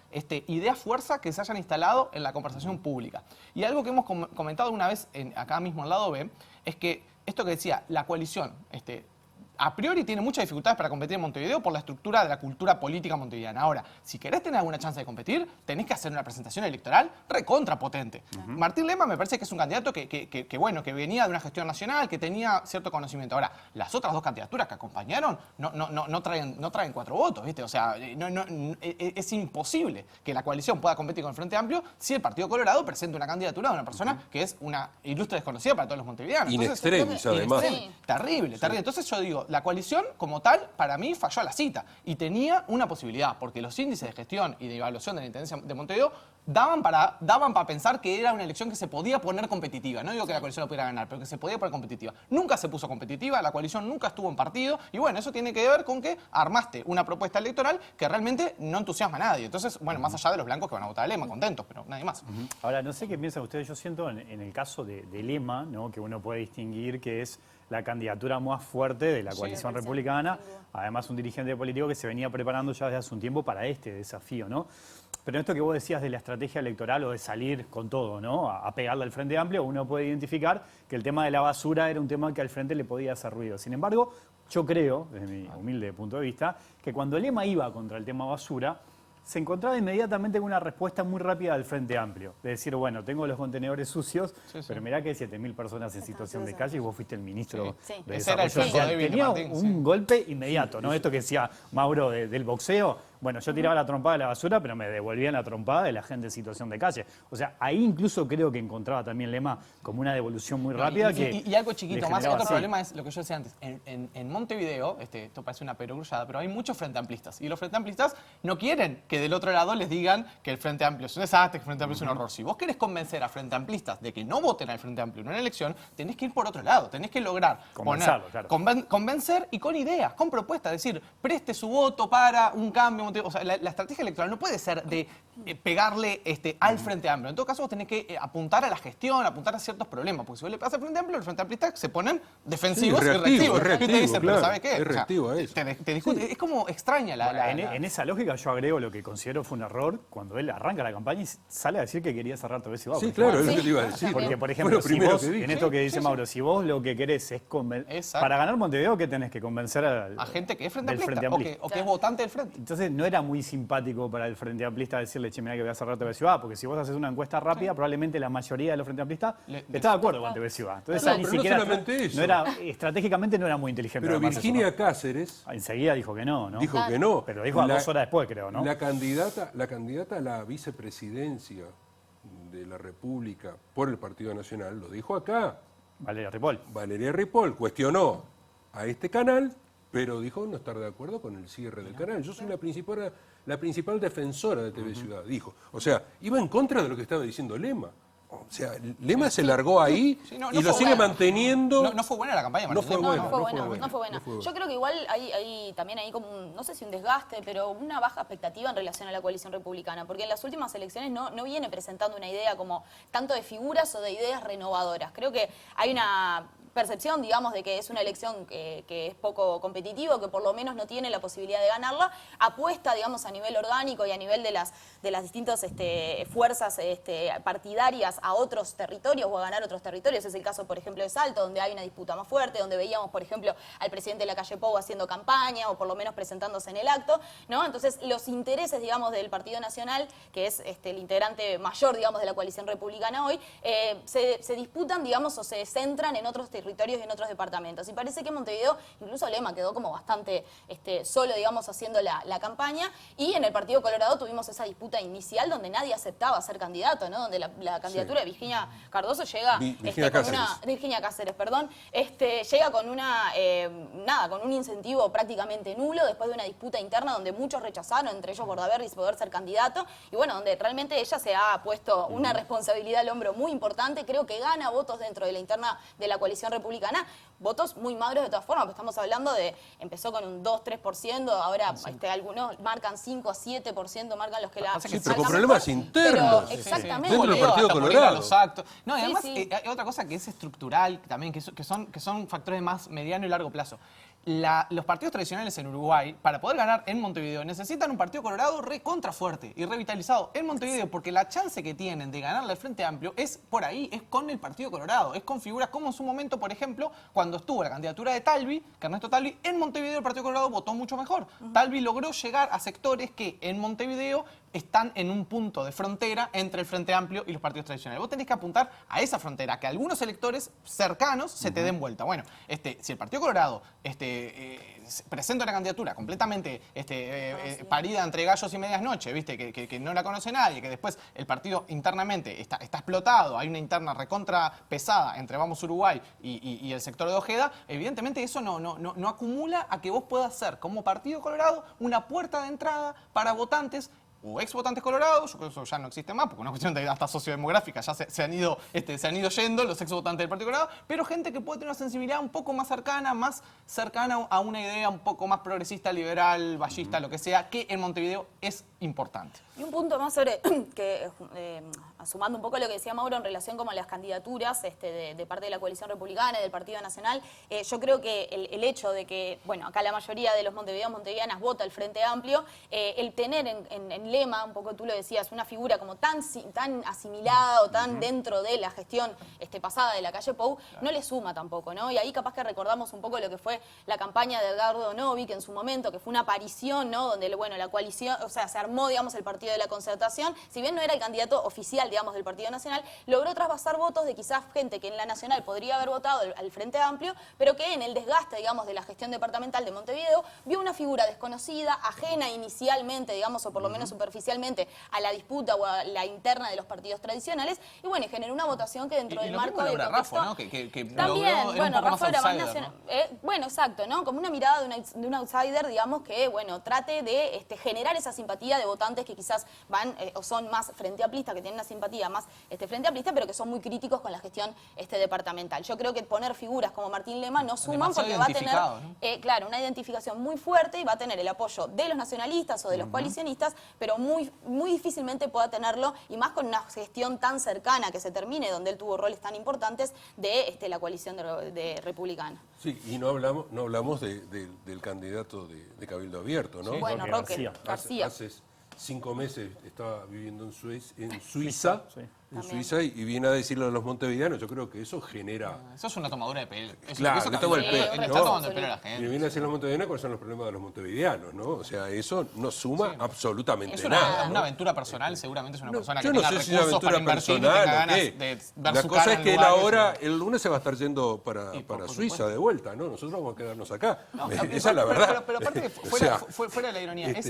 Speaker 4: ideas fuerza que se hayan instalado en la conversación pública. Y algo que hemos comentado una vez acá mismo al lado B, es que esto que decía, la coalición, a priori tiene muchas dificultades para competir en Montevideo por la estructura de la cultura política montevideana. Ahora, si querés tener alguna chance de competir, tenés que hacer una presentación electoral recontra potente. Martín Lema me parece que es un candidato que venía de una gestión nacional, que tenía cierto conocimiento. Ahora, las otras dos candidaturas que acompañaron no traen 4 votos, ¿viste? O sea, es imposible que la coalición pueda competir con el Frente Amplio si el Partido Colorado presenta una candidatura de una persona que es una ilustre desconocida para todos los montevideanos.
Speaker 2: In extremis, además.
Speaker 3: Sí.
Speaker 4: Terrible. Entonces yo digo, la coalición como tal, para mí, falló a la cita. Y tenía una posibilidad, porque los índices de gestión y de evaluación de la Intendencia de Montevideo daban para pensar que era una elección que se podía poner competitiva. No digo que la coalición lo pudiera ganar, pero que se podía poner competitiva. Nunca se puso competitiva, la coalición nunca estuvo en partido. Y bueno, eso tiene que ver con que armaste una propuesta electoral que realmente no entusiasma a nadie. Entonces, bueno, más allá de los blancos que van a votar a Lema, contentos, pero nadie más.
Speaker 1: Ahora, no sé qué piensan ustedes. Yo siento en el caso de Lema, ¿no?, que uno puede distinguir que es la candidatura más fuerte de la coalición republicana, además un dirigente político que se venía preparando ya desde hace un tiempo para este desafío, ¿no? Pero esto que vos decías de la estrategia electoral o de salir con todo, ¿no?, a pegarle al Frente Amplio, uno puede identificar que el tema de la basura era un tema que al Frente le podía hacer ruido. Sin embargo, yo creo, desde mi humilde punto de vista, que cuando Lema iba contra el tema basura, se encontraba inmediatamente con una respuesta muy rápida del Frente Amplio. De decir, bueno, tengo los contenedores sucios, pero mirá que hay 7.000 personas en situación de calle y vos fuiste el ministro de
Speaker 4: Ese era el
Speaker 1: Desarrollo
Speaker 4: punto
Speaker 1: Social.
Speaker 4: débil de
Speaker 1: Tenía
Speaker 4: Martín,
Speaker 1: un golpe inmediato, ¿no? Esto que decía Mauro del boxeo. Bueno, yo tiraba la trompada de la basura, pero me devolvían la trompada de la gente en situación de calle. O sea, ahí incluso creo que encontraba también Lema como una devolución muy rápida.
Speaker 4: Y algo chiquito más, otro
Speaker 1: así.
Speaker 4: problema es lo que yo decía antes. En Montevideo, esto parece una perogrullada, pero hay muchos Frente Amplistas. Y los Frente Amplistas no quieren que del otro lado les digan que el Frente Amplio es un desastre, que el Frente Amplio es un horror. Si vos querés convencer a Frente Amplistas de que no voten al Frente Amplio en una elección, tenés que ir por otro lado. Tenés que lograr
Speaker 1: convencerlo, claro.
Speaker 4: convencer y con ideas, con propuestas. Es decir, preste su voto para un cambio. Montevideo, o sea, la estrategia electoral no puede ser de pegarle al Frente Amplio. En todo caso, vos tenés que apuntar a la gestión, apuntar a ciertos problemas, porque si vos le pasas al Frente Amplio, el Frente Amplista se ponen defensivos y reactivos.
Speaker 2: Es reactivo,
Speaker 4: y te dicen,
Speaker 2: claro,
Speaker 4: pero ¿sabe qué?
Speaker 2: es reactivo a eso.
Speaker 4: Te discute. Es como extraña
Speaker 1: En esa lógica yo agrego lo que considero fue un error cuando él arranca la campaña y sale a decir que quería cerrar todo ese
Speaker 2: Sí, claro, es lo
Speaker 3: Sí.
Speaker 2: que te iba a decir.
Speaker 1: Porque,
Speaker 2: ¿no?
Speaker 1: por ejemplo,
Speaker 2: Fue lo primero que dije.
Speaker 1: en esto que dice Mauro, si vos lo que querés es
Speaker 4: Exacto.
Speaker 1: para ganar Montevideo, ¿qué tenés que convencer
Speaker 4: a gente que es Frente
Speaker 1: del
Speaker 4: Amplista o que es votante del Frente.
Speaker 1: Entonces no era muy simpático para el Frente Amplista decirle, che, mirá que voy a cerrar TV Ciudad, porque si vos haces una encuesta rápida, probablemente la mayoría de los Frente Amplistas está de acuerdo con TV Ciudad. Entonces
Speaker 2: Claro,
Speaker 1: ni
Speaker 2: pero no
Speaker 1: siquiera
Speaker 2: solamente eso.
Speaker 1: no era, estratégicamente no era muy inteligente.
Speaker 2: Pero
Speaker 1: además, eso,
Speaker 2: Virginia
Speaker 1: ¿no?
Speaker 2: Cáceres
Speaker 1: Enseguida dijo que no, ¿no?
Speaker 2: dijo que no.
Speaker 1: Pero dijo a 2 horas después, creo, ¿no?
Speaker 2: La candidata a la vicepresidencia de la República por el Partido Nacional lo dijo acá.
Speaker 1: Valeria Ripoll.
Speaker 2: Valeria Ripoll cuestionó a este canal, pero dijo no estar de acuerdo con el cierre del canal. Yo soy la principal defensora de TV Ciudad, dijo. O sea, iba en contra de lo que estaba diciendo Lema. O sea, Lema se largó ahí
Speaker 4: Sí, no
Speaker 2: y lo
Speaker 4: fue
Speaker 2: sigue
Speaker 4: buena.
Speaker 2: manteniendo.
Speaker 4: No fue buena la campaña,
Speaker 2: No
Speaker 4: Martín.
Speaker 2: fue buena.
Speaker 3: No fue buena.
Speaker 2: no fue buena.
Speaker 3: Yo creo que igual hay también ahí como, no sé si un desgaste, pero una baja expectativa en relación a la coalición republicana, porque en las últimas elecciones no viene presentando una idea como tanto de figuras o de ideas renovadoras. Creo que hay una percepción, digamos, de que es una elección que es poco competitiva, que por lo menos no tiene la posibilidad de ganarla, apuesta, digamos, a nivel orgánico y a nivel de las distintas fuerzas partidarias a otros territorios o a ganar otros territorios. Es el caso, por ejemplo, de Salto, donde hay una disputa más fuerte, donde veíamos, por ejemplo, al presidente de la calle Pou haciendo campaña o por lo menos presentándose en el acto, ¿no? Entonces, los intereses, digamos, del Partido Nacional, que es el integrante mayor, digamos, de la coalición republicana hoy, se disputan, digamos, o se centran en otros territorios y en otros departamentos. Y parece que Montevideo, incluso Lema quedó como bastante solo, digamos, haciendo la campaña. Y en el Partido Colorado tuvimos esa disputa inicial donde nadie aceptaba ser candidato, ¿no? Donde la candidatura de Virginia Cardoso llega Virginia Cáceres, perdón, llega con con un incentivo prácticamente nulo después de una disputa interna donde muchos rechazaron, entre ellos Bordaberry, poder ser candidato. Y bueno, donde realmente ella se ha puesto una responsabilidad al hombro muy importante. Creo que gana votos dentro de la interna de la coalición republicana, votos muy magros de todas formas, porque estamos hablando de, empezó con un 2-3%, ahora algunos marcan 5-7%, marcan los que la...
Speaker 2: Sí, pero con problemas internos.
Speaker 3: Pero, exactamente.
Speaker 2: Dentro del Partido Colorado.
Speaker 4: Los actos. No, y además
Speaker 3: Sí.
Speaker 4: hay otra cosa que es estructural también, que son factores de más mediano y largo plazo. Los partidos tradicionales en Uruguay, para poder ganar en Montevideo, necesitan un Partido Colorado recontra fuerte y revitalizado en Montevideo, porque la chance que tienen de ganarle al Frente Amplio es por ahí, es con el Partido Colorado, es con figuras como en su momento, por ejemplo, cuando estuvo la candidatura de Talvi, que Ernesto Talvi, en Montevideo el Partido Colorado votó mucho mejor. Talvi logró llegar a sectores que en Montevideo están en un punto de frontera entre el Frente Amplio y los partidos tradicionales. Vos tenés que apuntar a esa frontera, que algunos electores cercanos se te den vuelta. Bueno, si el Partido Colorado presenta una candidatura completamente parida entre gallos y medias noches, ¿viste? Que no la conoce nadie, que después el partido internamente está explotado, hay una interna recontra pesada entre Vamos Uruguay y el sector de Ojeda, evidentemente eso no acumula a que vos puedas ser como Partido Colorado una puerta de entrada para votantes o ex votantes colorados. Yo creo que eso ya no existe más, porque una cuestión de hasta sociodemográfica, ya se han ido yendo los ex votantes del Partido Colorado, pero gente que puede tener una sensibilidad un poco más cercana a una idea un poco más progresista, liberal, vallista, lo que sea, que en Montevideo es importante.
Speaker 3: Y un punto más sobre, que sumando un poco lo que decía Mauro en relación como a las candidaturas de parte de la coalición republicana y del Partido Nacional, yo creo que el hecho de que, bueno, acá la mayoría de los montevideanas vota el Frente Amplio, el tener en Lema, un poco tú lo decías, una figura como tan asimilada o tan dentro de la gestión pasada de la calle Pou, no le suma tampoco, ¿no? Y ahí capaz que recordamos un poco lo que fue la campaña de Edgardo Novi, que en su momento, que fue una aparición, ¿no? Donde, bueno, la coalición, o sea, se armó, digamos, el Partido de la Concertación, si bien no era el candidato oficial, digamos, del Partido Nacional, logró trasvasar votos de quizás gente que en la Nacional podría haber votado al Frente Amplio, pero que en el desgaste, digamos, de la gestión departamental de Montevideo, vio una figura desconocida, ajena inicialmente, digamos, o por lo menos superficialmente, a la disputa o a la interna de los partidos tradicionales, y bueno, generó una votación que dentro del marco del contexto...
Speaker 4: Rafa, ¿no? Que
Speaker 3: también, bueno, Rafa era más nacional, ¿no? Bueno, exacto, ¿no? Como una mirada de un outsider, digamos, que, bueno, trate de generar esa simpatía de votantes que quizás van o son más frente amplistas, que tienen simpatía más frente amplista, pero que son muy críticos con la gestión departamental. Yo creo que poner figuras como Martín Lema no suman porque va a tener, claro, una identificación muy fuerte y va a tener el apoyo de los nacionalistas o de los coalicionistas, pero muy difícilmente pueda tenerlo, y más con una gestión tan cercana que se termine, donde él tuvo roles tan importantes de la coalición de republicana.
Speaker 2: Sí, y no hablamos del candidato de Cabildo Abierto, ¿no?
Speaker 1: Sí,
Speaker 3: Bueno, Roque García.
Speaker 2: Hace 5 meses estaba viviendo en Suiza,
Speaker 1: sí.
Speaker 2: Y viene a decirle a los montevideanos. Yo creo que eso genera...
Speaker 4: Eso es una tomadura de pelo.
Speaker 2: Claro, le toma el pelo.
Speaker 4: Le está tomando el pelo a la
Speaker 2: Y
Speaker 4: gente.
Speaker 2: viene a decir a los montevideanos cuáles son los problemas de los montevideanos, ¿no? O sea, eso no suma absolutamente
Speaker 4: Es
Speaker 2: nada.
Speaker 4: una aventura personal, seguramente es una persona que
Speaker 2: Yo no
Speaker 4: tenga
Speaker 2: sé si es una
Speaker 4: recursos para
Speaker 2: aventura
Speaker 4: invertir y tenga
Speaker 2: personal o
Speaker 4: ganas
Speaker 2: qué.
Speaker 4: de ver
Speaker 2: La
Speaker 4: su
Speaker 2: cosa
Speaker 4: cara
Speaker 2: es
Speaker 4: en
Speaker 2: que él
Speaker 4: lugares,
Speaker 2: ahora, el lunes se va a estar yendo para
Speaker 4: por
Speaker 2: Suiza
Speaker 4: supuesto.
Speaker 2: de vuelta, ¿no? Nosotros vamos a quedarnos acá.
Speaker 4: No,
Speaker 2: Esa es la verdad.
Speaker 4: Pero aparte,
Speaker 2: O sea,
Speaker 4: fuera de la ironía, es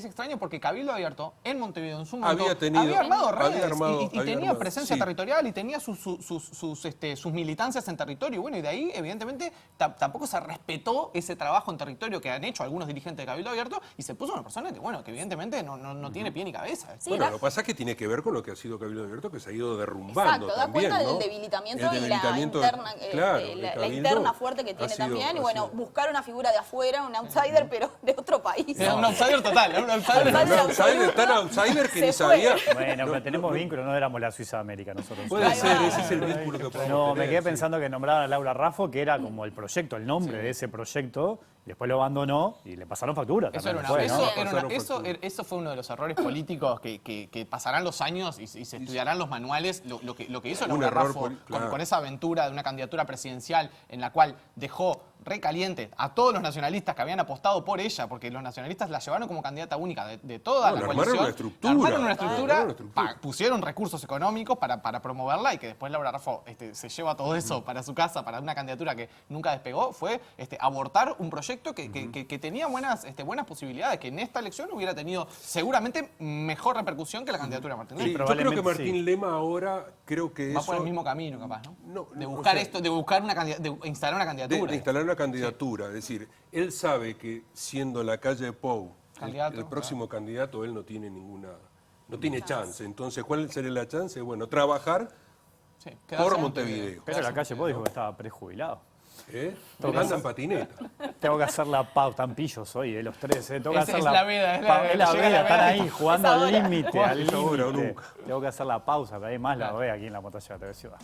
Speaker 4: extraño porque Cabildo Abierto en Montevideo en su momento
Speaker 2: había
Speaker 4: armado redes
Speaker 2: armado-
Speaker 4: y
Speaker 2: había
Speaker 4: tenía
Speaker 2: armado,
Speaker 4: presencia
Speaker 2: sí.
Speaker 4: territorial y tenía sus militancias en territorio. Bueno, y de ahí, evidentemente, tampoco se respetó ese trabajo en territorio que han hecho algunos dirigentes de Cabildo Abierto y se puso una persona que, bueno, que evidentemente no tiene pie ni cabeza.
Speaker 3: Sí,
Speaker 2: bueno, lo que pasa es que tiene que ver con lo que ha sido Cabildo Abierto, que se ha ido derrumbando
Speaker 3: Exacto, da
Speaker 2: también,
Speaker 3: cuenta
Speaker 2: ¿no?
Speaker 3: del debilitamiento
Speaker 2: El
Speaker 3: y
Speaker 2: debilitamiento,
Speaker 3: la interna,
Speaker 2: claro,
Speaker 3: la
Speaker 2: el Cabildo
Speaker 3: interna fuerte que
Speaker 2: ha
Speaker 3: tiene
Speaker 2: sido-
Speaker 3: también. Y
Speaker 2: ha
Speaker 3: bueno,
Speaker 2: sido-
Speaker 3: buscar una figura de afuera, un outsider, pero de otro país.
Speaker 4: Es un outsider total, es un outsider.
Speaker 3: Outsider
Speaker 2: Un outsider,
Speaker 3: absoluto.
Speaker 2: tan outsider que
Speaker 3: Se
Speaker 2: ni
Speaker 3: fue.
Speaker 2: sabía.
Speaker 1: Bueno, pero tenemos vínculos, no éramos la Suiza de América nosotros.
Speaker 2: Puede
Speaker 3: Ahí
Speaker 2: ser,
Speaker 3: va.
Speaker 2: ese es el vínculo que podemos
Speaker 1: No, me
Speaker 2: tener,
Speaker 1: quedé
Speaker 2: sí.
Speaker 1: pensando que nombraban a Laura Raffo, que era como el proyecto, el nombre de ese proyecto, y después lo abandonó y le pasaron factura.
Speaker 4: Eso,
Speaker 1: también
Speaker 4: era una-
Speaker 1: después,
Speaker 4: eso
Speaker 1: ¿no?
Speaker 4: era una- eso fue uno de los errores políticos que pasarán los años y se estudiarán los manuales. Lo que hizo
Speaker 2: Un
Speaker 4: Laura
Speaker 2: error
Speaker 4: Raffo
Speaker 2: claro.
Speaker 4: con esa aventura de una candidatura presidencial en la cual dejó recaliente a todos los nacionalistas que habían apostado por ella, porque los nacionalistas la llevaron como candidata única de toda
Speaker 2: No,
Speaker 4: la
Speaker 2: le
Speaker 4: coalición.
Speaker 2: armaron una estructura.
Speaker 4: Armaron una estructura,
Speaker 2: Armaron una estructura.
Speaker 4: pusieron recursos económicos para promoverla y que después Laura Raffo se lleva todo eso para su casa, para una candidatura que nunca despegó, fue abortar un proyecto que tenía buenas posibilidades, que en esta elección hubiera tenido seguramente mejor repercusión que la candidatura de Martín
Speaker 2: Sí,
Speaker 4: Lema.
Speaker 2: yo creo que
Speaker 1: probablemente
Speaker 2: Martín Lema ahora, creo que
Speaker 4: Va
Speaker 2: eso...
Speaker 4: por el mismo camino, capaz, ¿no?
Speaker 2: No,
Speaker 4: de
Speaker 2: o
Speaker 4: buscar
Speaker 2: sea,
Speaker 4: esto, de buscar de instalar una candidatura.
Speaker 2: de instalar una candidatura. Es decir, él sabe que siendo la calle Pou
Speaker 4: Candidato,
Speaker 2: el próximo candidato, él no tiene no tiene chance. Entonces, ¿cuál sería la chance? Bueno, trabajar
Speaker 4: Sí, quedarse
Speaker 2: por
Speaker 4: en
Speaker 2: Montevideo.
Speaker 1: Pero la calle Pau dijo que estaba prejubilado.
Speaker 2: Anda en patineta.
Speaker 1: Tengo que hacer la pausa, tan pillos hoy, los tres. Tengo que
Speaker 4: Es-
Speaker 1: hacer
Speaker 4: es la veda, es la-
Speaker 1: es la
Speaker 4: llega la
Speaker 1: veda, están
Speaker 4: veda.
Speaker 1: ahí jugando
Speaker 3: Es
Speaker 1: al
Speaker 3: ahora.
Speaker 1: límite, al
Speaker 2: Es ahora o
Speaker 1: límite.
Speaker 2: nunca.
Speaker 1: Tengo que hacer la pausa, pero además la ve aquí en la pantalla de TV Ciudad.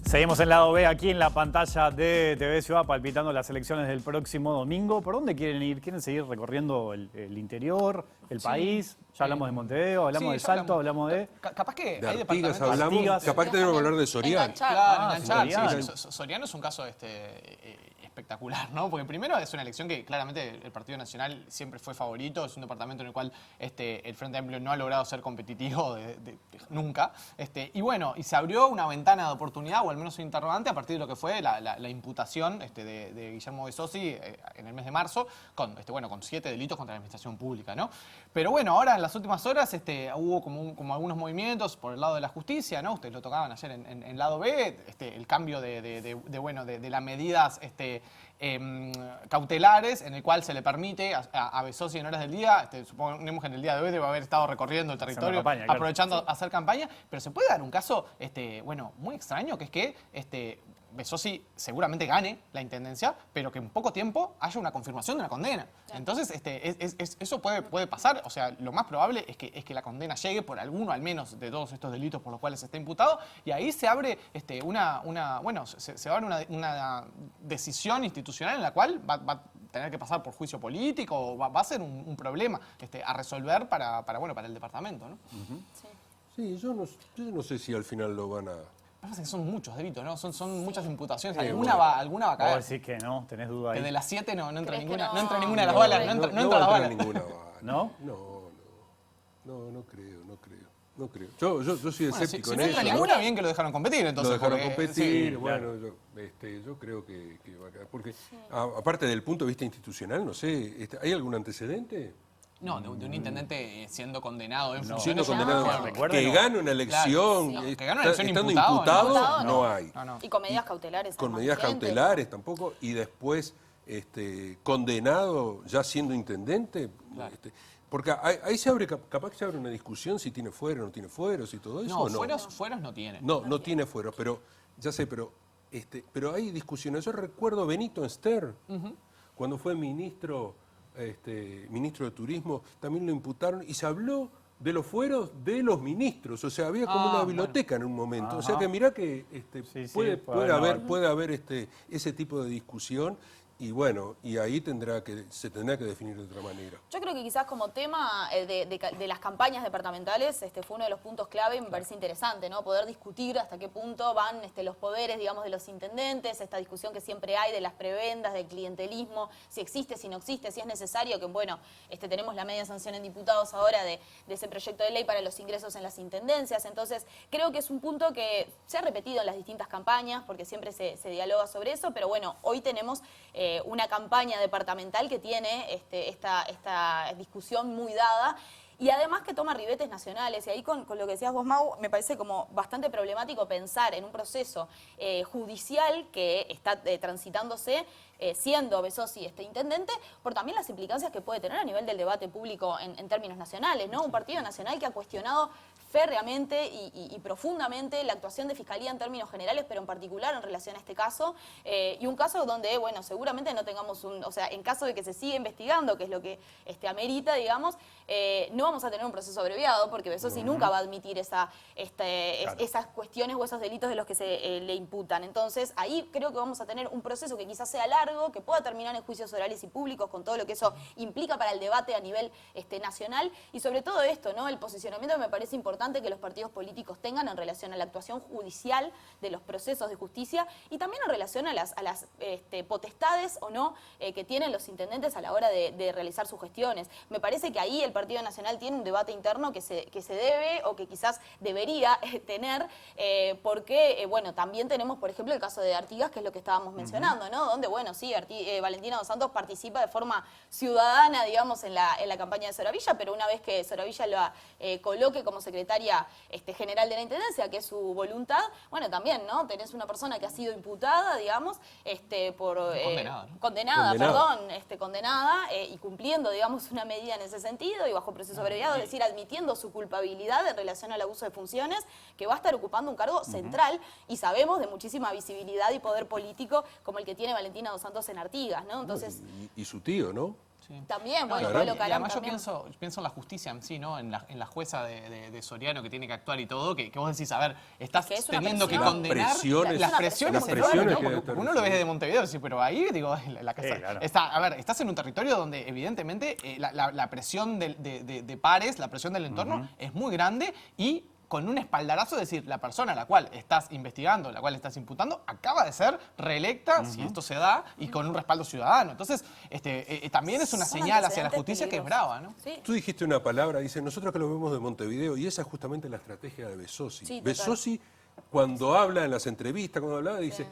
Speaker 1: Seguimos en lado B aquí en la pantalla de TV Ciudad palpitando las elecciones del próximo domingo. ¿Por dónde quieren ir? ¿Quieren seguir recorriendo el interior, el país? Ya hablamos de Montevideo, hablamos
Speaker 4: Sí,
Speaker 1: de
Speaker 4: ya
Speaker 1: Salto, hablamos de...
Speaker 4: Capaz que
Speaker 2: De
Speaker 4: hay
Speaker 2: Artigas
Speaker 4: departamentos...
Speaker 2: hablamos,
Speaker 1: Artigas.
Speaker 2: capaz que tenemos que hablar de Soriano.
Speaker 3: Enganchar.
Speaker 4: Claro,
Speaker 1: Ah,
Speaker 4: enganchar.
Speaker 1: Soriano.
Speaker 4: Sí, Soriano es un caso espectacular, ¿no? Porque primero es una elección que claramente el Partido Nacional siempre fue favorito, es un departamento en el cual el Frente Amplio no ha logrado ser competitivo nunca. Y bueno, y se abrió una ventana de oportunidad, o al menos un interrogante, a partir de lo que fue la imputación de Guillermo Besosi en el mes de marzo, con 7 delitos contra la administración pública, ¿no? Pero bueno, ahora en las últimas horas hubo como algunos movimientos por el lado de la justicia, ¿no? Ustedes lo tocaban ayer en lado B, el cambio de las medidas cautelares en el cual se le permite a Besosi en horas del día, suponemos que en el día de hoy debe haber estado recorriendo el territorio,
Speaker 1: campaña, claro.
Speaker 4: aprovechando a hacer campaña, pero se puede dar un caso muy extraño, que es que Besosi seguramente gane la intendencia, pero que en poco tiempo haya una confirmación de una condena. Entonces, eso puede pasar. O sea, lo más probable es que la condena llegue por alguno al menos de todos estos delitos por los cuales está imputado, y ahí se abre se abre una decisión institucional en la cual va a tener que pasar por juicio político, o va a ser un problema a resolver para el departamento, ¿no?
Speaker 2: Sí, yo no sé si al final lo van a...
Speaker 4: Pasa que son muchos delitos, ¿no? Son muchas imputaciones.
Speaker 2: Sí,
Speaker 4: Alguna
Speaker 2: bueno.
Speaker 4: va a
Speaker 1: Vos
Speaker 4: caer.
Speaker 1: decís que no, tenés duda
Speaker 4: Que
Speaker 1: ahí.
Speaker 4: de las 7 no entra
Speaker 3: ¿Crees que
Speaker 4: ninguna,
Speaker 3: no?
Speaker 4: no entra ninguna de las
Speaker 3: No,
Speaker 4: balas,
Speaker 3: no,
Speaker 4: no entra
Speaker 2: no
Speaker 4: las
Speaker 2: va a
Speaker 4: balas.
Speaker 2: entrar ninguna bala.
Speaker 1: ¿No?
Speaker 2: No creo. No creo. Yo soy
Speaker 4: Bueno,
Speaker 2: escéptico
Speaker 4: si
Speaker 2: en
Speaker 4: no entra
Speaker 2: eso.
Speaker 4: ninguna, bien que lo dejaron competir,
Speaker 2: Lo
Speaker 4: entonces.
Speaker 2: dejaron
Speaker 4: porque,
Speaker 2: competir,
Speaker 4: sí.
Speaker 2: bueno, yo creo que va a quedar. Porque, aparte del punto de vista institucional, no sé, ¿hay algún antecedente?
Speaker 4: No, de un intendente siendo condenado en
Speaker 2: Siendo
Speaker 4: funciones.
Speaker 2: condenado,
Speaker 4: no,
Speaker 1: recuerden,
Speaker 2: que
Speaker 1: no.
Speaker 2: gane una elección,
Speaker 4: Claro, sí. Que gane una elección
Speaker 2: estando
Speaker 4: imputado,
Speaker 2: imputado,
Speaker 3: no.
Speaker 2: no hay.
Speaker 4: No.
Speaker 3: Y con medidas cautelares.
Speaker 2: Con
Speaker 3: además,
Speaker 2: medidas
Speaker 3: vigentes.
Speaker 2: cautelares tampoco, y después condenado ya siendo intendente. Porque ahí se abre, capaz que se abre una discusión si tiene fuero o no tiene fueros y todo eso.
Speaker 4: No,
Speaker 2: ¿o no?
Speaker 4: fueros no tiene.
Speaker 2: No tiene fueros, pero ya sé, pero hay discusiones. Yo recuerdo a Benito Ester, cuando fue ministro de Turismo, también lo imputaron y se habló de los fueros de los ministros, o sea, había como una biblioteca en un momento. O sea que mirá que
Speaker 1: Sí,
Speaker 2: puede haber ese tipo de discusión. Y bueno, y ahí se tendrá que definir de otra manera.
Speaker 3: Yo creo que quizás como tema de las campañas departamentales fue uno de los puntos clave y me parece interesante, ¿no? Poder discutir hasta qué punto van los poderes, digamos, de los intendentes, esta discusión que siempre hay de las prebendas, del clientelismo, si existe, si no existe, si es necesario, que bueno, tenemos la media sanción en diputados ahora de ese proyecto de ley para los ingresos en las intendencias. Entonces, creo que es un punto que se ha repetido en las distintas campañas, porque siempre se dialoga sobre eso, pero bueno, hoy tenemos una campaña departamental que tiene esta discusión muy dada y además que toma ribetes nacionales. Y ahí con lo que decías vos, Mau, me parece como bastante problemático pensar en un proceso judicial que está transitándose siendo Besosi intendente, por también las implicancias que puede tener a nivel del debate público en términos nacionales, ¿no? Un partido nacional que ha cuestionado férreamente y profundamente la actuación de Fiscalía en términos generales, pero en particular en relación a este caso, y un caso donde, bueno, seguramente no tengamos o sea, en caso de que se siga investigando, que es lo que amerita, digamos, no vamos a tener un proceso abreviado, porque Besosi nunca va a admitir esas cuestiones o esos delitos de los que se le imputan. Entonces, ahí creo que vamos a tener un proceso que quizás sea largo, que pueda terminar en juicios orales y públicos, con todo lo que eso implica para el debate a nivel nacional, y sobre todo esto, ¿no? El posicionamiento me parece importante que los partidos políticos tengan en relación a la actuación judicial de los procesos de justicia y también en relación a las potestades o no que tienen los intendentes a la hora de realizar sus gestiones. Me parece que ahí el Partido Nacional tiene un debate interno que se debe o que quizás debería tener, porque, bueno, también tenemos, por ejemplo, el caso de Artigas, que es lo que estábamos mencionando, ¿no? Donde, bueno, sí, Valentina Dos Santos participa de forma ciudadana, digamos, en la campaña de Soravilla, pero una vez que Soravilla lo coloque como secretaria general de la Intendencia, que es su voluntad, bueno, también, ¿no? Tenés una persona que ha sido imputada, digamos, condenada y cumpliendo, digamos, una medida en ese sentido y bajo proceso abreviado, es decir, admitiendo su culpabilidad en relación al abuso de funciones, que va a estar ocupando un cargo central y sabemos de muchísima visibilidad y poder político como el que tiene Valentina Dos Santos en Artigas, ¿no? Entonces,
Speaker 2: y su tío, ¿no?
Speaker 4: Sí.
Speaker 3: También, bueno,
Speaker 2: Claro.
Speaker 3: Pablo Carán
Speaker 4: Además yo
Speaker 3: también.
Speaker 4: pienso en la justicia en sí, ¿no? En la jueza de Soriano que tiene que actuar y todo, que vos decís, a ver, estás
Speaker 3: Es que es una
Speaker 4: teniendo que
Speaker 3: presión.
Speaker 4: condenar
Speaker 2: Presiones.
Speaker 4: las presiones,
Speaker 2: Las presiones
Speaker 4: enormes,
Speaker 2: que
Speaker 4: ¿no?
Speaker 2: debe
Speaker 4: Porque
Speaker 2: estar
Speaker 4: uno lo ve
Speaker 2: recibiendo.
Speaker 4: desde Montevideo, sí, pero ahí, digo, la casa
Speaker 1: Sí, claro.
Speaker 4: a ver, estás en un territorio donde evidentemente la presión de pares, la presión del entorno es muy grande y con un espaldarazo, es decir, la persona a la cual estás investigando, la cual estás imputando, acaba de ser reelecta, si esto se da, y con un respaldo ciudadano. Entonces, también es una
Speaker 3: Son
Speaker 4: señal hacia la
Speaker 3: antecedentes
Speaker 4: justicia que es
Speaker 3: peligrosos.
Speaker 4: brava, ¿no?
Speaker 3: Sí.
Speaker 2: Tú dijiste una palabra, dice, nosotros que lo vemos de Montevideo, y esa es justamente la estrategia de Besosi.
Speaker 3: Sí, total.
Speaker 2: Besosi, cuando habla en las entrevistas, cuando hablaba, dice,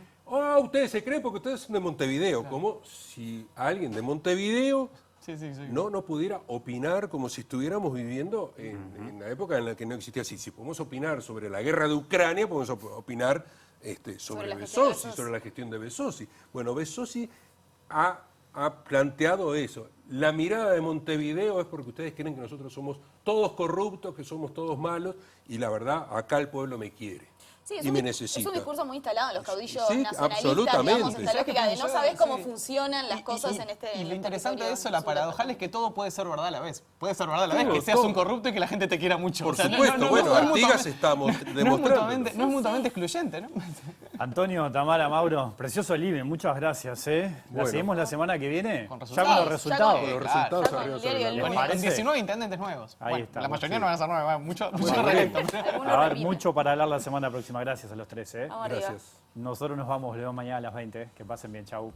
Speaker 2: ustedes se creen porque ustedes son de Montevideo, como si alguien de Montevideo
Speaker 4: Sí.
Speaker 2: no pudiera opinar como si estuviéramos viviendo en la época en la que no existía así. Si podemos opinar sobre la guerra de Ucrania, podemos opinar sobre
Speaker 3: la gestión de
Speaker 2: Besosi,
Speaker 3: Besosi.
Speaker 2: sobre la gestión de Besosi. Bueno, Besosi ha planteado eso. La mirada de Montevideo es porque ustedes creen que nosotros somos todos corruptos, que somos todos malos, y la verdad, acá el pueblo me quiere.
Speaker 3: Sí,
Speaker 2: y me necesita.
Speaker 3: es un discurso muy instalado en los caudillos
Speaker 2: Sí,
Speaker 3: nacionalistas,
Speaker 2: absolutamente.
Speaker 3: digamos, esta lógica de no sabés cómo
Speaker 4: Sí.
Speaker 3: funcionan las cosas en este
Speaker 4: Y
Speaker 3: en
Speaker 4: lo
Speaker 3: el
Speaker 4: interesante de
Speaker 3: territorio
Speaker 4: eso, la paradojal, es que todo puede ser verdad a la vez. Puede ser verdad a la vez
Speaker 2: Todo,
Speaker 4: que seas
Speaker 2: todo.
Speaker 4: un corrupto y que la gente te quiera mucho.
Speaker 2: Por
Speaker 4: O sea,
Speaker 2: supuesto, bueno,
Speaker 4: es
Speaker 2: Artigas
Speaker 4: mutuamente-
Speaker 2: estamos
Speaker 4: no es
Speaker 2: demostrando.
Speaker 4: no es mutuamente excluyente, ¿no?
Speaker 1: Antonio, Tamara, Mauro, precioso living, muchas gracias. ¿La
Speaker 2: Bueno.
Speaker 1: seguimos la semana que viene?
Speaker 4: Con
Speaker 1: Ya con los
Speaker 4: resultados.
Speaker 1: resultados.
Speaker 2: Con los
Speaker 4: Claro.
Speaker 2: resultados
Speaker 3: Ya con
Speaker 2: arriba
Speaker 3: el
Speaker 2: sobre
Speaker 3: diario
Speaker 2: la
Speaker 3: del
Speaker 2: mesa.
Speaker 3: lunes.
Speaker 1: ¿Parece?
Speaker 4: Con 19 intendentes nuevos.
Speaker 1: Ahí
Speaker 4: Bueno,
Speaker 1: está,
Speaker 4: la mayoría
Speaker 2: sí.
Speaker 4: no van a ser nuevos, mucho
Speaker 2: Bueno,
Speaker 4: reelectos.
Speaker 3: Algunos
Speaker 1: A ver,
Speaker 3: repiten.
Speaker 1: mucho para hablar la semana próxima. Gracias a los tres.
Speaker 3: Vamos arriba.
Speaker 2: Gracias.
Speaker 1: Nosotros nos vamos, le vemos mañana a las 20. Que pasen bien, chau.